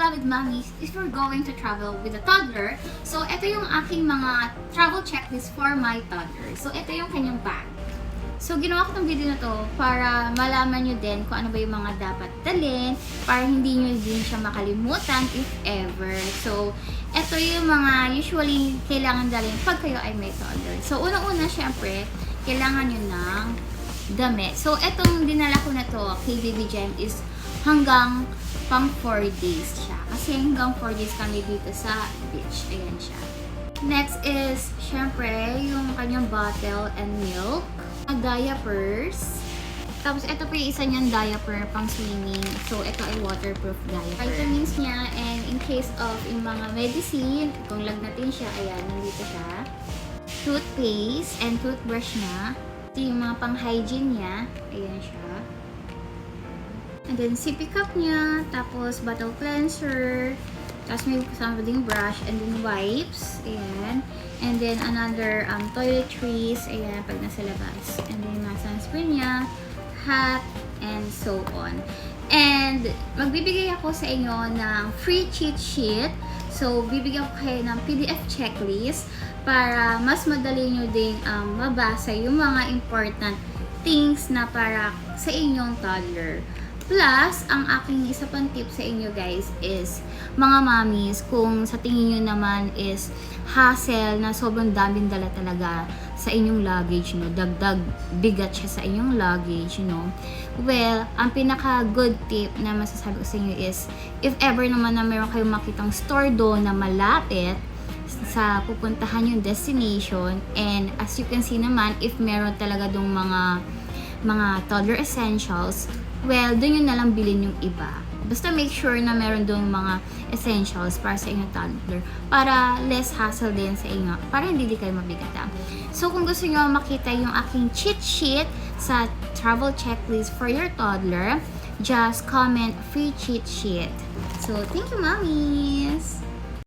beloved mommies, if you're going to travel with a toddler, so ito yung aking mga travel checklist for my toddler. So ito yung kanyang bag. So ginawa ko tong video na to para malaman nyo din kung ano ba yung mga dapat dalhin para hindi nyo din siya makalimutan if ever. So ito yung mga usually kailangan dalhin pag kayo ay may toddler. So unang-una syempre, kailangan nyo ng damit. So etong dinala ko na to kay Baby Jem is hanggang pang 4 days siya. Kasi hanggang 4 days kami dito sa beach. Ayan siya. Next is, syempre, yung kanyang bottle and milk. Diapers. Tapos, ito po yung isa niyang diaper pang swimming. So, ito ay waterproof diaper. Vitamins niya, and in case of yung mga medicine, kung lagnatin siya, ayan, nandito siya. Toothpaste and toothbrush niya. Ito yung mga pang-hygiene niya. Ayan siya. And then, sippy cup niya, tapos bottle cleanser, tapos may kasama ding brush, and then wipes, ayan. And then, another toiletries, ayan, pag nasa labas. And then, mga sunscreen niya, hat, and so on. And, magbibigay ako sa inyo ng free cheat sheet. So, bibigyan ko kayo ng PDF checklist para mas madali nyo ding mabasa yung mga important things na para sa inyong toddler. Plus, ang aking isa pang tip sa inyo guys is, mga mommies, kung sa tingin nyo naman is hassle na sobrang daming dala talaga sa inyong luggage, no? Dagdag bigat siya sa inyong luggage, no? Well, ang pinaka good tip na masasabi ko sa inyo is, if ever naman na meron kayong makitang store doon na malapit sa pupuntahan yung destination, and as you can see naman, if meron talaga dong mga toddler essentials, well, doon yun nalang bilhin yung iba. Basta make sure na meron doon mga essentials para sa inyong toddler. Para less hassle din sa inyo. Para hindi kayo mabigatan. So, kung gusto nyo makita yung aking cheat sheet sa travel checklist for your toddler, just comment free cheat sheet. So, thank you, mommies!